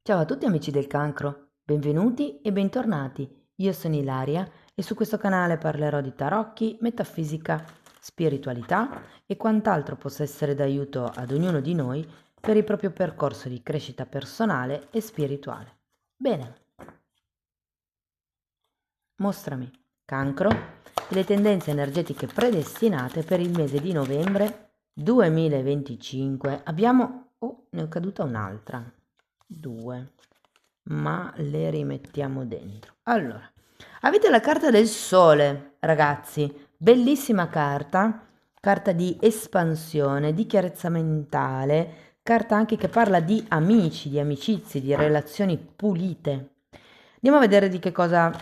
Ciao a tutti amici del cancro, benvenuti e bentornati. Io sono Ilaria e su questo canale parlerò di tarocchi, metafisica, spiritualità e quant'altro possa essere d'aiuto ad ognuno di noi per il proprio percorso di crescita personale e spirituale. Bene, mostrami, cancro, le tendenze energetiche predestinate per il mese di novembre 2025. Ne è caduta un'altra. Due. Ma le rimettiamo dentro. Allora, avete la carta del sole, ragazzi, bellissima carta, carta di espansione, di chiarezza mentale, carta anche che parla di amici, di amicizie, di relazioni pulite. Andiamo a vedere di che cosa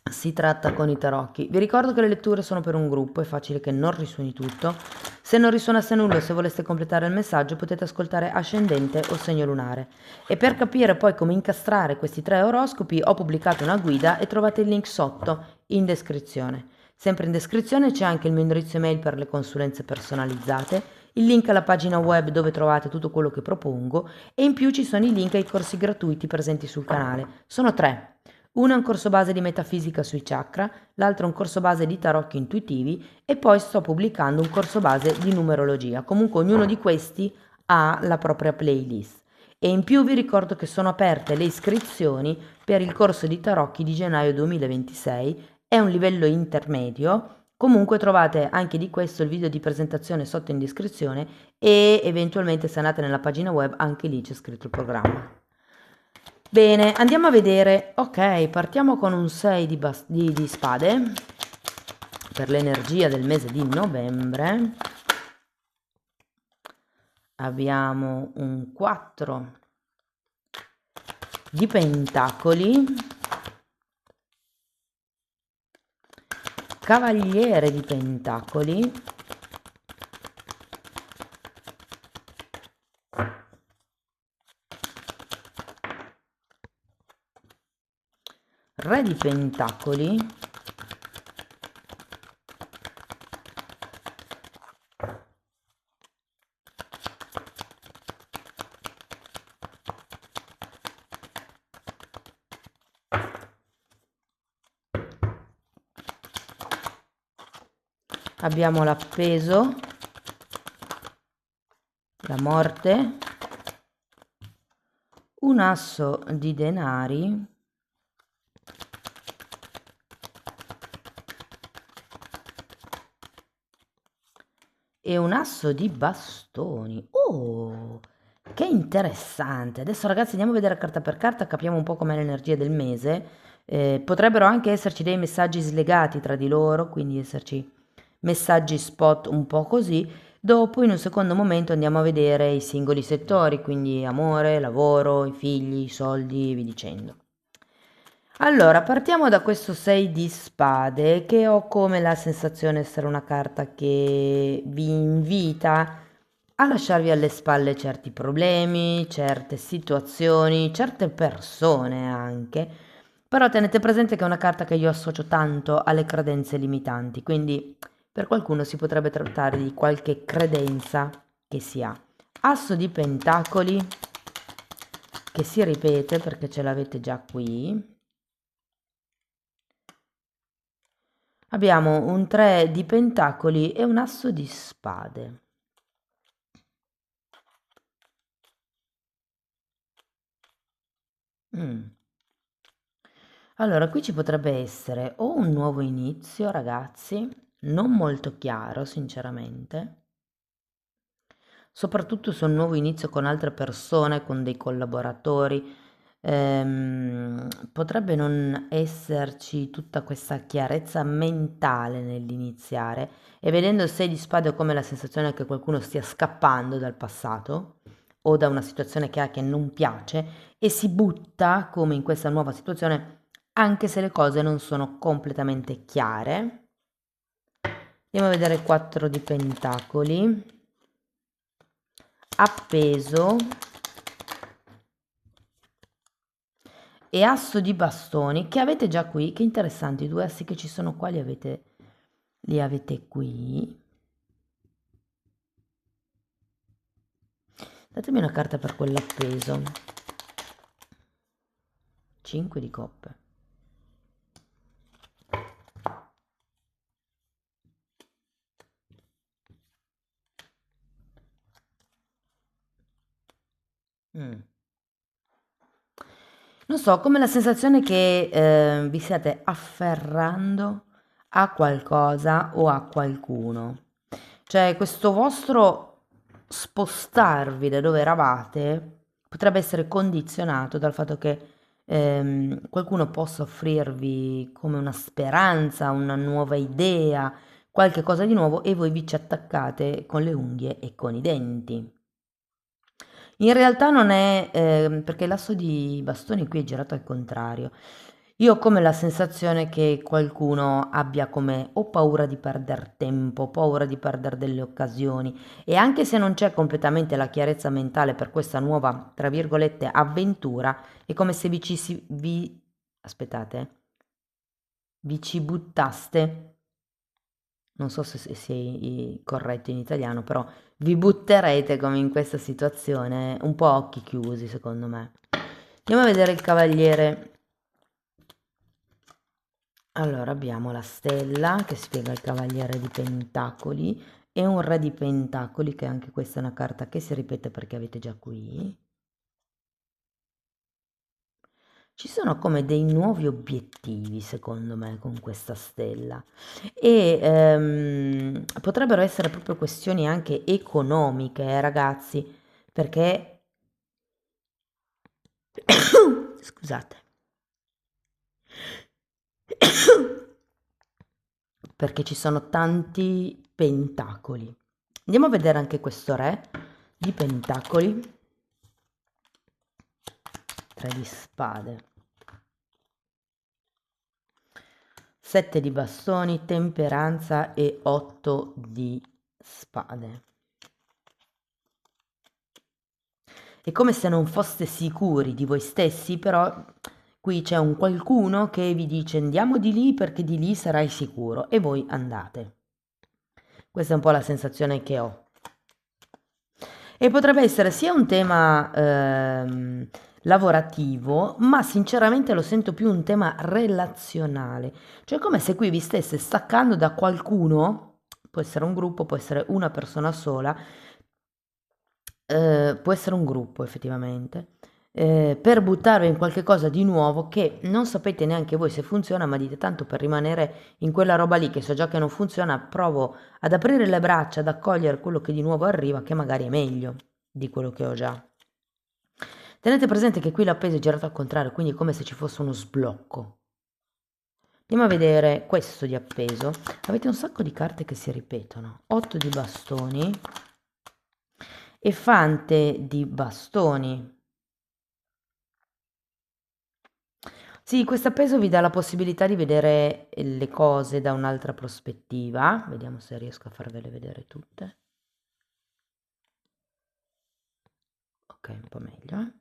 si tratta con i tarocchi. Vi ricordo che le letture sono per un gruppo, è facile che non risuoni tutto. Se non risuonasse nulla o se voleste completare il messaggio potete ascoltare ascendente o segno lunare. E per capire poi come incastrare questi tre oroscopi ho pubblicato una guida e trovate il link sotto in descrizione. Sempre in descrizione c'è anche il mio indirizzo email per le consulenze personalizzate, il link alla pagina web dove trovate tutto quello che propongo e in più ci sono i link ai corsi gratuiti presenti sul canale. Sono tre. Uno è un corso base di metafisica sui chakra, l'altro è un corso base di tarocchi intuitivi e poi sto pubblicando un corso base di numerologia. Comunque ognuno di questi ha la propria playlist. E in più vi ricordo che sono aperte le iscrizioni per il corso di tarocchi di gennaio 2026, è un livello intermedio. Comunque trovate anche di questo il video di presentazione sotto in descrizione e eventualmente se andate nella pagina web anche lì c'è scritto il programma. Bene, andiamo a vedere. Ok, partiamo con un 6 di spade per l'energia del mese di novembre. Abbiamo un 4 di pentacoli, cavaliere di pentacoli, re di pentacoli, abbiamo l'appeso, la morte, un asso di denari e un asso di bastoni. Oh, che interessante. Adesso ragazzi andiamo a vedere carta per carta, capiamo un po' com'è l'energia del mese. Potrebbero anche esserci dei messaggi slegati tra di loro, quindi esserci messaggi spot un po' così. Dopo in un secondo momento andiamo a vedere i singoli settori, quindi amore, lavoro, i figli, i soldi e via dicendo. Allora, partiamo da questo 6 di spade che ho come la sensazione di essere una carta che vi invita a lasciarvi alle spalle certi problemi, certe situazioni, certe persone anche. Però tenete presente che è una carta che io associo tanto alle credenze limitanti, quindi per qualcuno si potrebbe trattare di qualche credenza che si ha. Asso di pentacoli che si ripete perché ce l'avete già qui. Abbiamo un 3 di pentacoli e un asso di spade. Allora, qui ci potrebbe essere o un nuovo inizio, ragazzi, non molto chiaro, sinceramente. Soprattutto se un nuovo inizio con altre persone, con dei collaboratori, potrebbe non esserci tutta questa chiarezza mentale nell'iniziare e vedendo il 6 di spade ho come la sensazione che qualcuno stia scappando dal passato o da una situazione che ha che non piace e si butta come in questa nuova situazione anche se le cose non sono completamente chiare. Andiamo a vedere 4 di pentacoli, appeso e asso di bastoni che avete già qui. Che interessanti, i due assi che ci sono qua li avete qui. Datemi una carta per quell'appeso. 5 di coppe. Non so, come la sensazione che vi stiate afferrando a qualcosa o a qualcuno. Cioè, questo vostro spostarvi da dove eravate potrebbe essere condizionato dal fatto che qualcuno possa offrirvi come una speranza, una nuova idea, qualche cosa di nuovo e voi vi ci attaccate con le unghie e con i denti. In realtà non è, perché l'asso di bastoni qui è girato al contrario. Io ho come la sensazione che qualcuno abbia come o paura di perder tempo, paura di perdere delle occasioni e anche se non c'è completamente la chiarezza mentale per questa nuova, tra virgolette, avventura, è come se aspettate, vi ci buttaste, non so se sia corretto in italiano, però vi butterete come in questa situazione un po' a occhi chiusi, secondo me. Andiamo a vedere il cavaliere. Allora, abbiamo la stella che spiega il cavaliere di pentacoli e un re di pentacoli, che anche questa è una carta che si ripete perché avete già qui. Ci sono come dei nuovi obiettivi, secondo me, con questa stella e potrebbero essere proprio questioni anche economiche, ragazzi, perché scusate, perché ci sono tanti pentacoli. Andiamo a vedere anche questo re di pentacoli, 3 di spade, 7 di bastoni, temperanza e 8 di spade. È come se non foste sicuri di voi stessi, però qui c'è un qualcuno che vi dice andiamo di lì perché di lì sarai sicuro e voi andate. Questa è un po' la sensazione che ho. E potrebbe essere sia un tema lavorativo, ma sinceramente lo sento più un tema relazionale. Cioè come se qui vi stesse staccando da qualcuno, può essere un gruppo, può essere una persona sola, può essere un gruppo effettivamente, per buttarvi in qualche cosa di nuovo che non sapete neanche voi se funziona, ma dite tanto per rimanere in quella roba lì che so già che non funziona, provo ad aprire le braccia, ad accogliere quello che di nuovo arriva, che magari è meglio di quello che ho già. Tenete presente che qui l'appeso è girato al contrario, quindi è come se ci fosse uno sblocco. Andiamo a vedere questo di appeso. Avete un sacco di carte che si ripetono. 8 di bastoni e fante di bastoni. Sì, questo appeso vi dà la possibilità di vedere le cose da un'altra prospettiva. Vediamo se riesco a farvele vedere tutte. Ok, un po' meglio.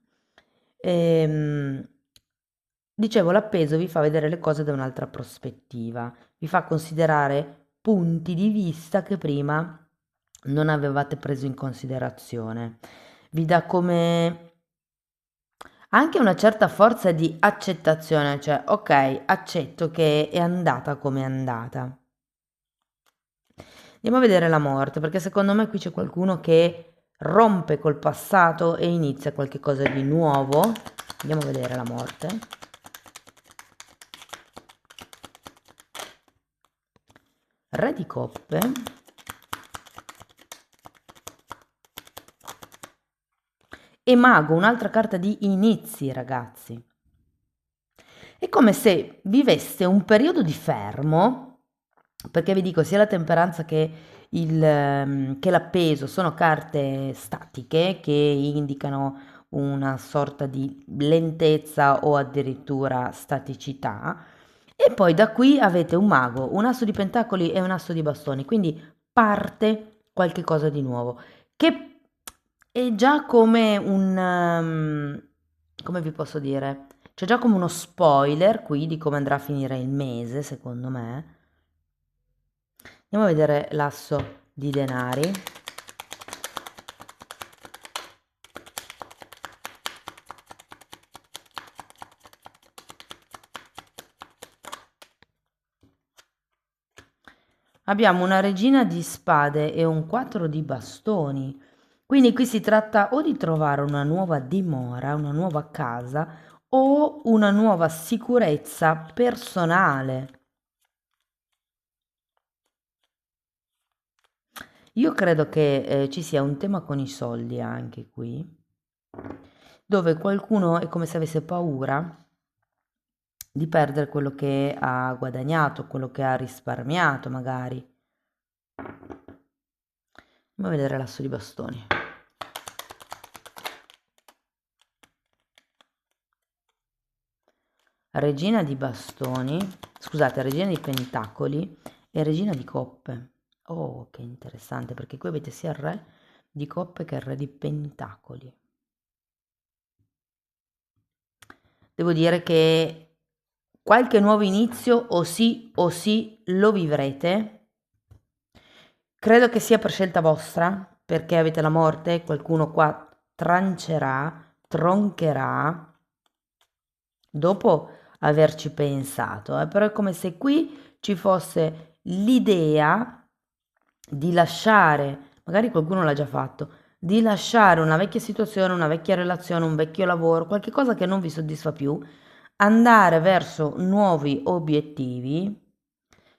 Dicevo, l'appeso vi fa vedere le cose da un'altra prospettiva, vi fa considerare punti di vista che prima non avevate preso in considerazione. Vi dà come anche una certa forza di accettazione, cioè ok, accetto che è andata come è andata. Andiamo a vedere la morte, perché secondo me qui c'è qualcuno che rompe col passato e inizia qualche cosa di nuovo. Andiamo a vedere la morte. Re di coppe. E mago, un'altra carta di inizi, ragazzi. È come se viveste un periodo di fermo, perché vi dico, sia la temperanza che l'appeso sono carte statiche che indicano una sorta di lentezza o addirittura staticità. E poi da qui avete un mago, un asso di pentacoli e un asso di bastoni, quindi parte qualche cosa di nuovo, che è già come come vi posso dire? C'è già come uno spoiler qui di come andrà a finire il mese, secondo me. Andiamo a vedere l'asso di denari. Abbiamo una regina di spade e un 4 di bastoni. Quindi qui si tratta o di trovare una nuova dimora, una nuova casa o una nuova sicurezza personale. Io credo che ci sia un tema con i soldi anche qui, dove qualcuno è come se avesse paura di perdere quello che ha guadagnato, quello che ha risparmiato magari. Andiamo a vedere l'asso di bastoni. Regina di bastoni, scusate, regina di pentacoli e regina di coppe. Oh, che interessante, perché qui avete sia il re di coppe che il re di pentacoli. Devo dire che qualche nuovo inizio o sì lo vivrete. Credo che sia per scelta vostra, perché avete la morte, qualcuno qua trancerà, troncherà dopo averci pensato, però è come se qui ci fosse l'idea di lasciare, magari qualcuno l'ha già fatto, di lasciare una vecchia situazione, una vecchia relazione, un vecchio lavoro, qualche cosa che non vi soddisfa più, andare verso nuovi obiettivi.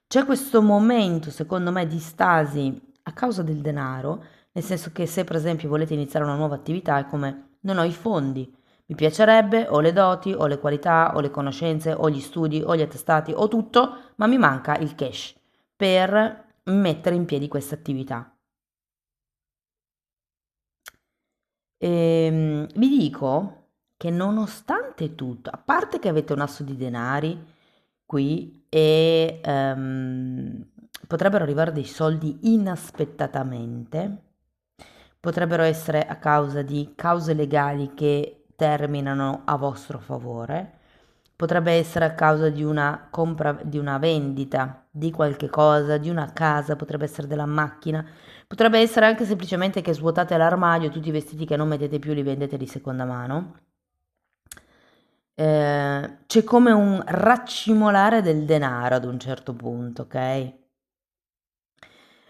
C'è questo momento, secondo me, di stasi a causa del denaro, nel senso che se per esempio volete iniziare una nuova attività è come non ho i fondi, mi piacerebbe, ho le doti, ho le qualità, ho le conoscenze, ho gli studi, ho gli attestati, ho tutto, ma mi manca il cash per mettere in piedi questa attività. Vi dico che nonostante tutto, a parte che avete un asso di denari qui e potrebbero arrivare dei soldi inaspettatamente, potrebbero essere a causa di cause legali che terminano a vostro favore, potrebbe essere a causa di una compra, di una vendita di qualche cosa, di una casa, potrebbe essere della macchina, potrebbe essere anche semplicemente che svuotate l'armadio, tutti i vestiti che non mettete più li vendete di seconda mano. C'è come un raccimolare del denaro ad un certo punto, ok?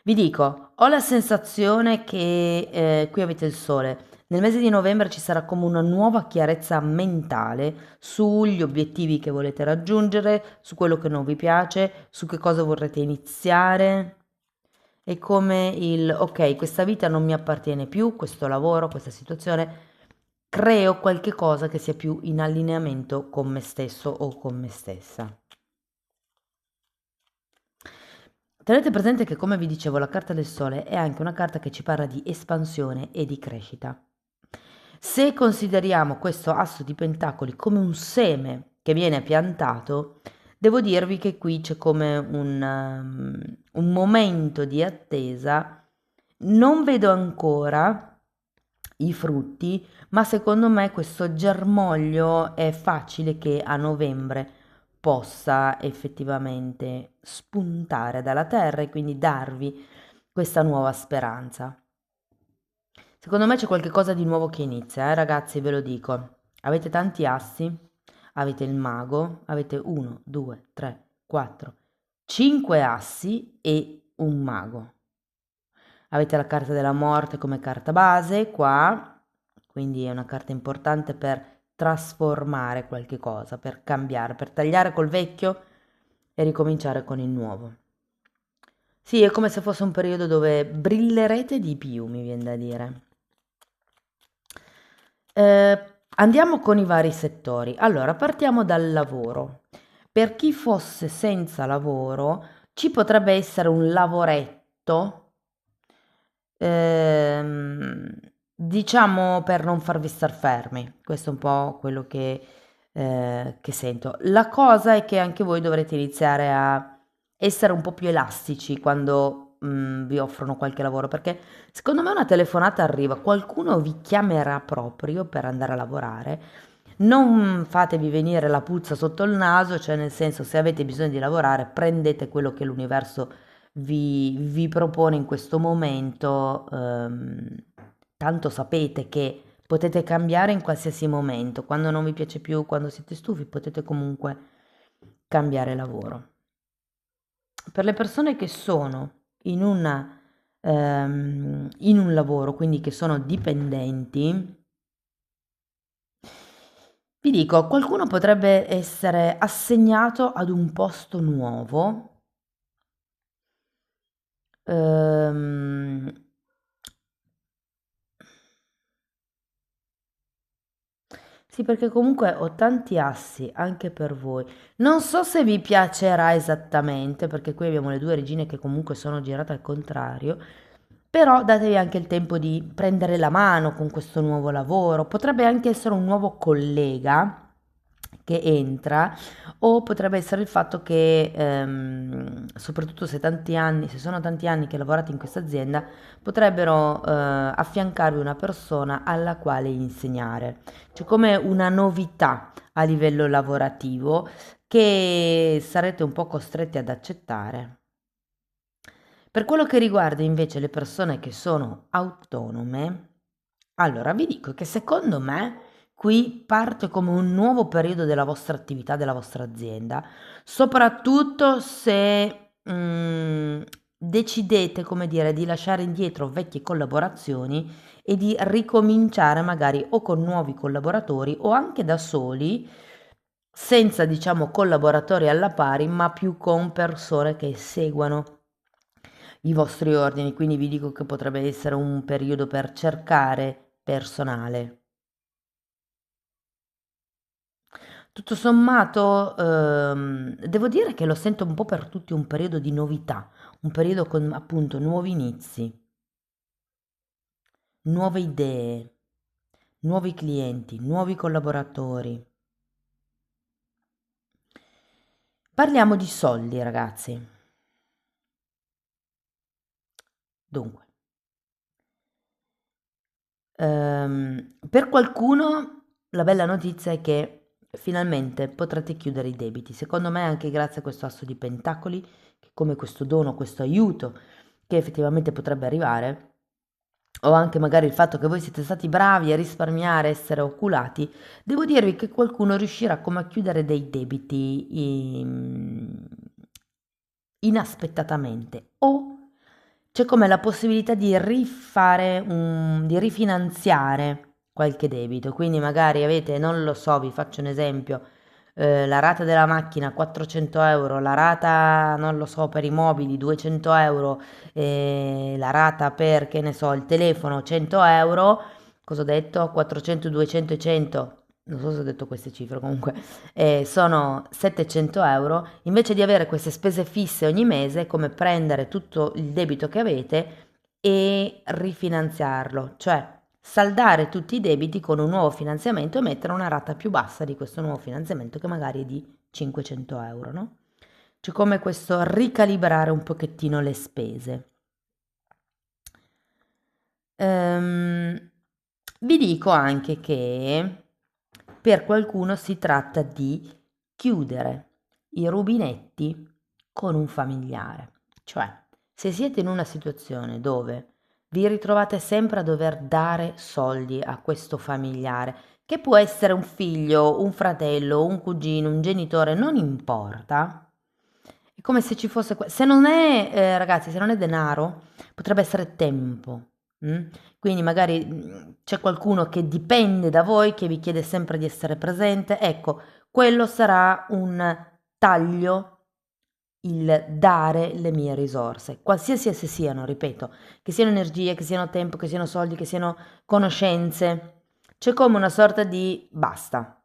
Vi dico, ho la sensazione che qui avete il sole. Nel mese di novembre ci sarà come una nuova chiarezza mentale sugli obiettivi che volete raggiungere, su quello che non vi piace, su che cosa vorrete iniziare. È come il, ok, questa vita non mi appartiene più, questo lavoro, questa situazione, creo qualche cosa che sia più in allineamento con me stesso o con me stessa. Tenete presente che, come vi dicevo, la carta del sole è anche una carta che ci parla di espansione e di crescita. Se consideriamo questo asso di pentacoli come un seme che viene piantato, devo dirvi che qui c'è come un momento di attesa. Non vedo ancora i frutti, ma secondo me questo germoglio è facile che a novembre possa effettivamente spuntare dalla terra e quindi darvi questa nuova speranza. Secondo me c'è qualche cosa di nuovo che inizia, ragazzi, ve lo dico. Avete tanti assi, avete il mago, avete 1, 2, 3, 4, 5 assi e un mago. Avete la carta della morte come carta base qua, quindi è una carta importante per trasformare qualche cosa, per cambiare, per tagliare col vecchio e ricominciare con il nuovo. Sì, è come se fosse un periodo dove brillerete di più, mi viene da dire. Andiamo con i vari settori. Allora, partiamo dal lavoro. Per chi fosse senza lavoro, ci potrebbe essere un lavoretto, ehm, diciamo per non farvi star fermi. Questo è un po' quello che sento. La cosa è che anche voi dovrete iniziare a essere un po' più elastici quando vi offrono qualche lavoro, perché secondo me una telefonata arriva, qualcuno vi chiamerà proprio per andare a lavorare. Non fatevi venire la puzza sotto il naso, cioè nel senso, se avete bisogno di lavorare, prendete quello che l'universo vi propone in questo momento, tanto sapete che potete cambiare in qualsiasi momento, quando non vi piace più, quando siete stufi, potete comunque cambiare lavoro. per le persone che sono in un lavoro, quindi che sono dipendenti, vi dico, qualcuno potrebbe essere assegnato ad un posto nuovo. Ehm, sì, perché comunque ho tanti assi anche per voi. Non so se vi piacerà esattamente, perché qui abbiamo le due regine che comunque sono girate al contrario, però datevi anche il tempo di prendere la mano con questo nuovo lavoro. Potrebbe anche essere un nuovo collega che entra, o potrebbe essere il fatto che, soprattutto se tanti anni, se sono tanti anni che lavorate in questa azienda, potrebbero affiancarvi una persona alla quale insegnare. C'è come una novità a livello lavorativo che sarete un po' costretti ad accettare. Per quello che riguarda invece le persone che sono autonome, allora vi dico che secondo me qui parte come un nuovo periodo della vostra attività, della vostra azienda, soprattutto se decidete, come dire, di lasciare indietro vecchie collaborazioni e di ricominciare magari o con nuovi collaboratori o anche da soli, senza diciamo collaboratori alla pari, ma più con persone che seguano i vostri ordini, quindi vi dico che potrebbe essere un periodo per cercare personale. Tutto sommato, devo dire che lo sento un po' per tutti un periodo di novità, un periodo con appunto nuovi inizi, nuove idee, nuovi clienti, nuovi collaboratori. Parliamo di soldi, ragazzi. Dunque, per qualcuno la bella notizia è che finalmente potrete chiudere i debiti. Secondo me anche grazie a questo asso di pentacoli, che come questo dono, questo aiuto che effettivamente potrebbe arrivare, o anche magari il fatto che voi siete stati bravi a risparmiare, essere oculati, devo dirvi che qualcuno riuscirà come a chiudere dei debiti inaspettatamente o c'è come la possibilità di di rifinanziare qualche debito, quindi magari avete, non lo so, vi faccio un esempio, la rata della macchina 400 euro, la rata, non lo so, per i mobili 200 euro, la rata per, che ne so, il telefono 100 euro, cosa ho detto? 400, 200 e 100, non so se ho detto queste cifre, comunque sono 700 euro, invece di avere queste spese fisse ogni mese, come prendere tutto il debito che avete e rifinanziarlo, cioè saldare tutti i debiti con un nuovo finanziamento e mettere una rata più bassa di questo nuovo finanziamento che magari è di 500 euro, no? C'è come questo ricalibrare un pochettino le spese. Ehm, Vi dico anche che per qualcuno si tratta di chiudere i rubinetti con un familiare. Cioè, se siete in una situazione dove vi ritrovate sempre a dover dare soldi a questo familiare, che può essere un figlio, un fratello, un cugino, un genitore, non importa. È come se ci fosse, se non è, ragazzi, se non è denaro, potrebbe essere tempo. Mm? Quindi magari c'è qualcuno che dipende da voi, che vi chiede sempre di essere presente. Ecco, quello sarà un taglio, il dare le mie risorse, qualsiasi esse siano, ripeto, che siano energie, che siano tempo, che siano soldi, che siano conoscenze. C'è come una sorta di basta.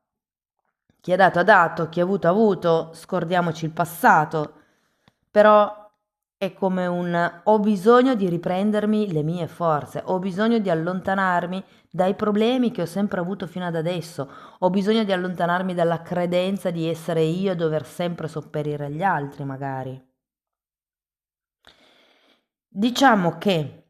Chi ha dato, chi ha avuto, scordiamoci il passato, però è come un ho bisogno di riprendermi le mie forze, ho bisogno di allontanarmi dai problemi che ho sempre avuto fino ad adesso, ho bisogno di allontanarmi dalla credenza di essere io a dover sempre sopperire agli altri, magari. Diciamo che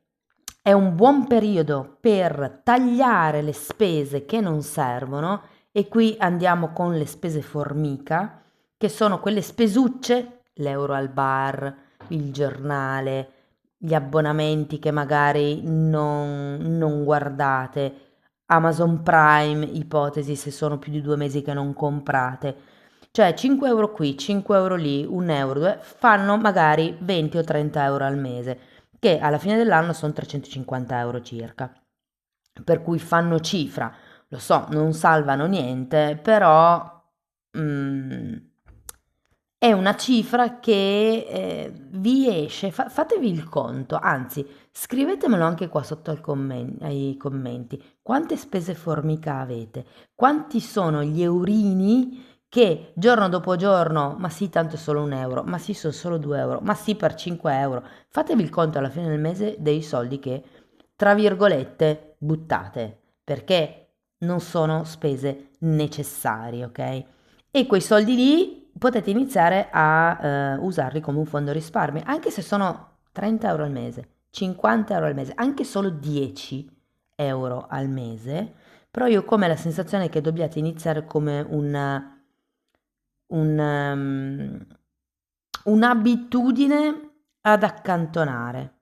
è un buon periodo per tagliare le spese che non servono e qui andiamo con le spese formica, che sono quelle spesucce, l'euro al bar, il giornale, gli abbonamenti che magari non guardate, Amazon Prime, ipotesi se sono più di 2 mesi che non comprate. Cioè 5 euro qui, 5 euro lì, 1 euro, fanno magari 20 o 30 euro al mese, che alla fine dell'anno sono 350 euro circa. Per cui fanno cifra, lo so, non salvano niente, però mm, è una cifra che vi esce, fatevi il conto, anzi scrivetemelo anche qua sotto ai commenti, quante spese formica avete, quanti sono gli eurini che giorno dopo giorno, ma sì, tanto è solo 1 euro, ma sì, sono solo 2 euro, ma sì, per 5 euro. Fatevi il conto alla fine del mese dei soldi che, tra virgolette, buttate, perché non sono spese necessarie, ok? E quei soldi lì potete iniziare a usarli come un fondo risparmio, anche se sono 30 euro al mese, 50 euro al mese, anche solo 10 euro al mese, però io ho come la sensazione che dobbiate iniziare come un, un'abitudine ad accantonare,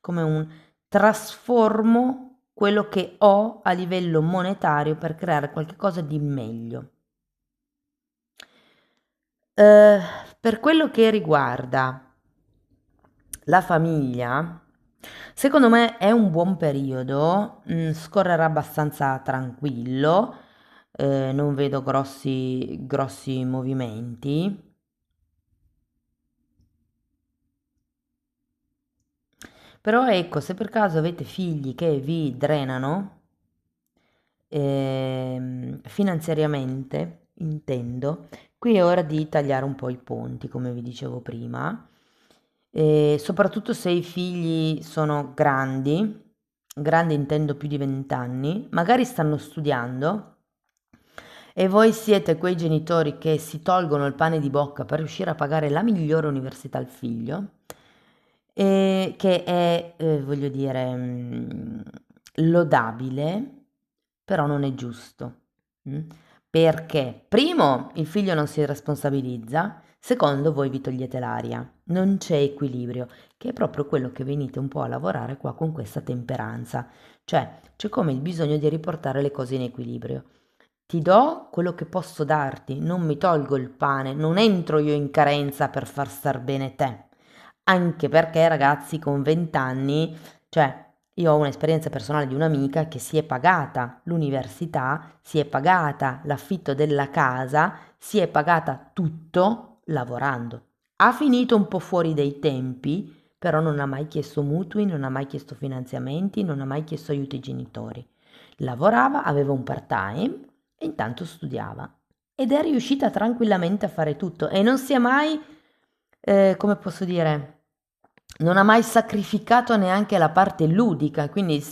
come un trasformo quello che ho a livello monetario per creare qualcosa di meglio. Eh, per quello che riguarda la famiglia, secondo me è un buon periodo, scorrerà abbastanza tranquillo, non vedo grossi movimenti. Però ecco, se per caso avete figli che vi drenano, finanziariamente, intendo, qui è ora di tagliare un po' i ponti, come vi dicevo prima, e soprattutto se i figli sono grandi, grandi intendo più di 20 anni, magari stanno studiando e voi siete quei genitori che si tolgono il pane di bocca per riuscire a pagare la migliore università al figlio, e che è, voglio dire, lodabile, però non è giusto. mm? Perché, primo, il figlio non si responsabilizza, secondo, voi vi togliete l'aria, non c'è equilibrio, che è proprio quello che venite un po' a lavorare qua con questa temperanza, cioè c'è come il bisogno di riportare le cose in equilibrio. Ti do quello che posso darti, non mi tolgo il pane, non entro io in carenza per far star bene te. Anche perché, ragazzi, con 20 anni, cioè, io ho un'esperienza personale di un'amica che si è pagata l'università, si è pagata l'affitto della casa, si è pagata tutto lavorando. Ha finito un po' fuori dei tempi, però non ha mai chiesto mutui, non ha mai chiesto finanziamenti, non ha mai chiesto aiuto ai genitori. Lavorava, aveva un part-time e intanto studiava ed è riuscita tranquillamente a fare tutto e non si è mai, come posso dire, non ha mai sacrificato neanche la parte ludica, quindi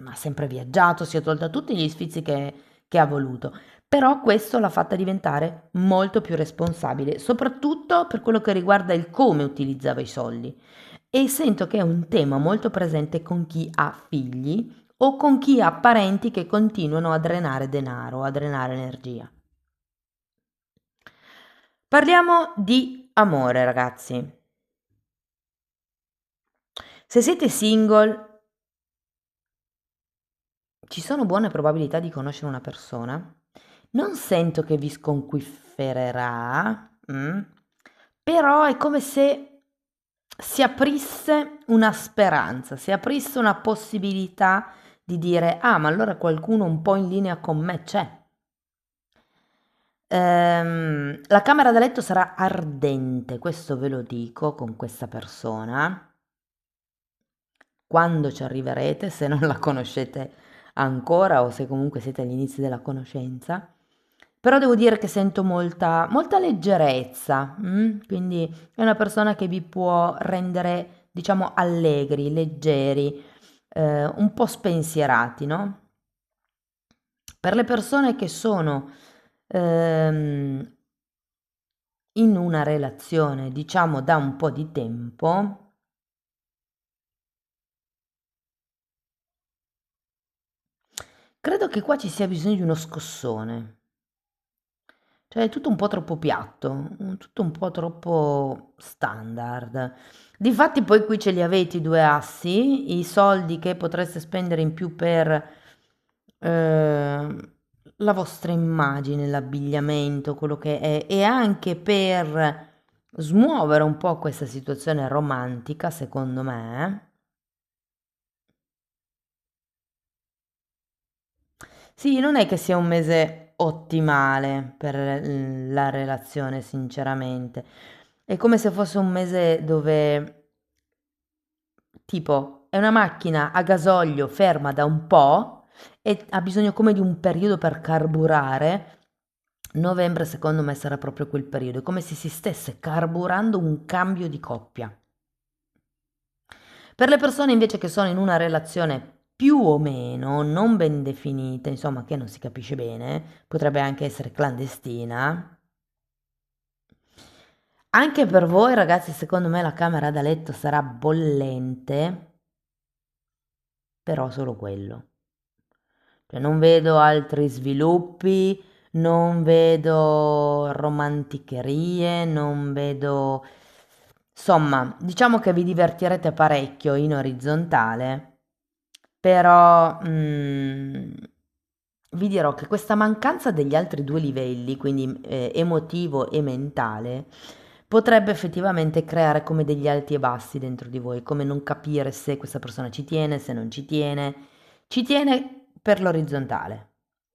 ha sempre viaggiato, si è tolta tutti gli sfizi che ha voluto. Però questo l'ha fatta diventare molto più responsabile, soprattutto per quello che riguarda il come utilizzava i soldi. E sento che è un tema molto presente con chi ha figli o con chi ha parenti che continuano a drenare denaro, a drenare energia. Parliamo di amore, ragazzi. Se siete single, ci sono buone probabilità di conoscere una persona. Non sento che vi sconquiffererà, però è come se si aprisse una speranza, si aprisse una possibilità di dire, ah, ma allora qualcuno un po' in linea con me c'è. La camera da letto sarà ardente, questo ve lo dico con questa persona. Quando ci arriverete, se non la conoscete ancora o se comunque siete agli inizi della conoscenza. Però devo dire che sento molta leggerezza, quindi è una persona che vi può rendere, diciamo, allegri, leggeri, un po' spensierati, no? Per le persone che sono ehm, in una relazione, diciamo, da un po' di tempo, credo che qua ci sia bisogno di uno scossone. Cioè è tutto un po' troppo piatto, tutto un po' troppo standard. Difatti poi qui ce li avete i due assi, i soldi che potreste spendere in più per eh, la vostra immagine, l'abbigliamento, quello che è, e anche per smuovere un po' questa situazione romantica, secondo me. Sì, non è che sia un mese ottimale per la relazione, sinceramente. È come se fosse un mese dove, tipo, è una macchina a gasolio ferma da un po' e ha bisogno come di un periodo per carburare. Novembre, secondo me, sarà proprio quel periodo, è come se si stesse carburando un cambio di coppia. Per le persone invece che sono in una relazione più o meno non ben definita, insomma, che non si capisce bene, potrebbe anche essere clandestina. Anche per voi, ragazzi, secondo me la camera da letto sarà bollente, però solo quello. Cioè, non vedo altri sviluppi, non vedo romanticherie, non vedo... Insomma, diciamo che vi divertirete parecchio in orizzontale, però vi dirò che questa mancanza degli altri due livelli, quindi emotivo e mentale, potrebbe effettivamente creare come degli alti e bassi dentro di voi, come non capire se questa persona ci tiene, se non ci tiene. Ci tiene per l'orizzontale.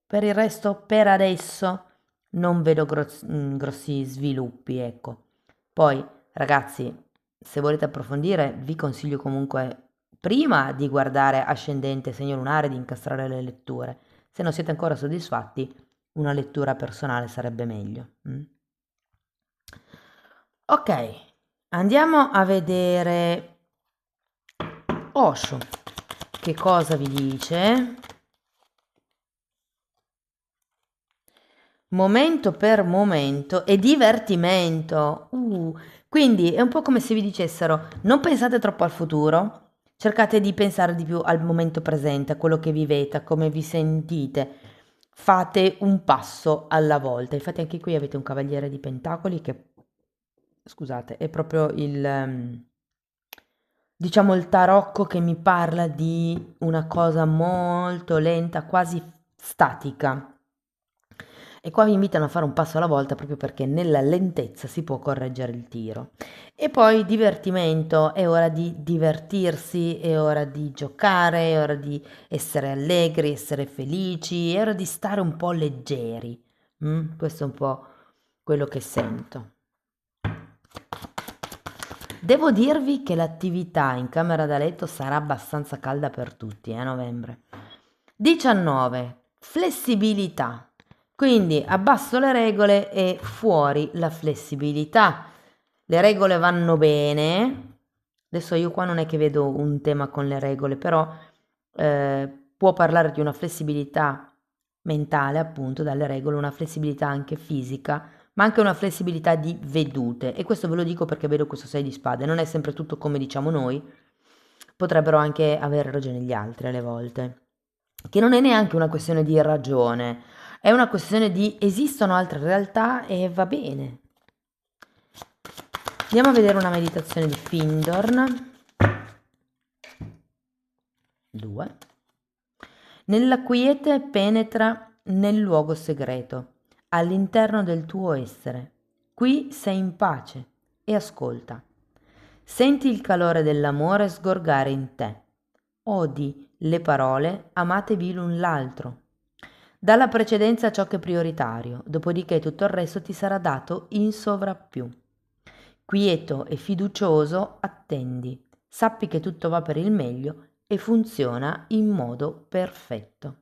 Per il resto, per adesso, non vedo grossi sviluppi, ecco. Poi, ragazzi, se volete approfondire, vi consiglio comunque prima di guardare ascendente, segno lunare, di incastrare le letture. Se non siete ancora soddisfatti, una lettura personale sarebbe meglio. Ok, andiamo a vedere Osho. Che cosa vi dice? Momento per momento e divertimento. Quindi è un po' come se vi dicessero: non pensate troppo al futuro, cercate di pensare di più al momento presente, a quello che vivete, a come vi sentite. Fate un passo alla volta. Infatti anche qui avete un cavaliere di pentacoli che, scusate, è proprio diciamo il tarocco che mi parla di una cosa molto lenta, quasi statica. E qua vi invitano a fare un passo alla volta proprio perché nella lentezza si può correggere il tiro. E poi divertimento, è ora di divertirsi, è ora di giocare, è ora di essere allegri, essere felici, è ora di stare un po' leggeri. Questo è un po' quello che sento. Devo dirvi che l'attività in camera da letto sarà abbastanza calda per tutti, a novembre. 19. Flessibilità. Quindi abbasso le regole e fuori la flessibilità. Le regole vanno bene. Adesso io qua non è che vedo un tema con le regole, però può parlare di una flessibilità mentale, appunto, dalle regole, una flessibilità anche fisica, ma anche una flessibilità di vedute. E questo ve lo dico perché vedo questo 6 di spade. Non è sempre tutto come diciamo noi, potrebbero anche avere ragione gli altri alle volte. Che non è neanche una questione di ragione, è una questione di esistono altre realtà e va bene. Andiamo a vedere una meditazione di Findorn. 2. Nella quiete penetra nel luogo segreto, all'interno del tuo essere. Qui sei in pace e ascolta. Senti il calore dell'amore sgorgare in te. Odi le parole, amatevi l'un l'altro. Dà la precedenza a ciò che è prioritario, dopodiché tutto il resto ti sarà dato in sovrappiù. Quieto e fiducioso attendi, sappi che tutto va per il meglio e funziona in modo perfetto.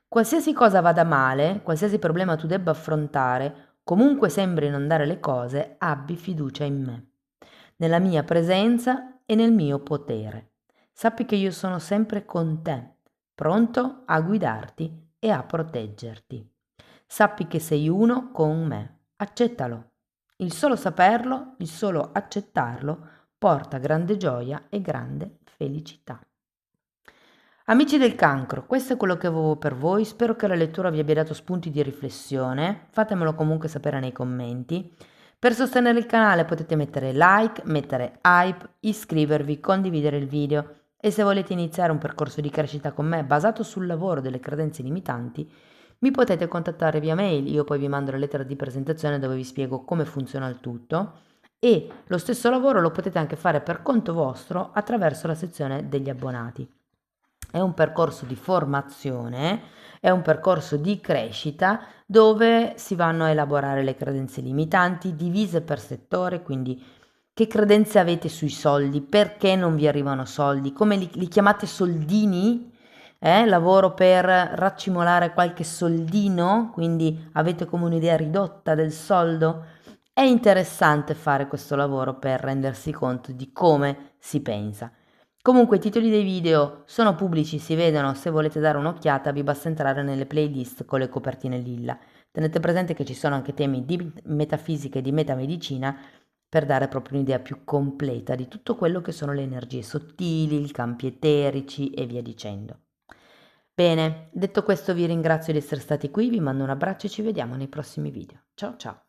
Qualsiasi cosa vada male, qualsiasi problema tu debba affrontare, comunque sembrino andare le cose, abbi fiducia in me, nella mia presenza e nel mio potere. Sappi che io sono sempre con te, pronto a guidarti e a proteggerti. Sappi che sei uno con me. Accettalo. Il solo saperlo, il solo accettarlo, porta grande gioia e grande felicità. Amici del cancro, questo è quello che avevo per voi, spero che la lettura vi abbia dato spunti di riflessione, fatemelo comunque sapere nei commenti. Per sostenere il canale potete mettere like, mettere hype, iscrivervi, condividere il video E se volete iniziare un percorso di crescita con me basato sul lavoro delle credenze limitanti, mi potete contattare via mail, io poi vi mando la lettera di presentazione dove vi spiego come funziona il tutto e lo stesso lavoro lo potete anche fare per conto vostro attraverso la sezione degli abbonati. È un percorso di formazione, è un percorso di crescita dove si vanno a elaborare le credenze limitanti divise per settore, quindi che credenze avete sui soldi, perché non vi arrivano soldi, come li chiamate soldini? Lavoro per raccimolare qualche soldino, quindi avete come un'idea ridotta del soldo. È interessante fare questo lavoro per rendersi conto di come si pensa. Comunque i titoli dei video sono pubblici, si vedono, se volete dare un'occhiata vi basta entrare nelle playlist con le copertine lilla. Tenete presente che ci sono anche temi di metafisica e di metamedicina per dare proprio un'idea più completa di tutto quello che sono le energie sottili, i campi eterici e via dicendo. Bene, detto questo vi ringrazio di essere stati qui, vi mando un abbraccio e ci vediamo nei prossimi video. Ciao ciao!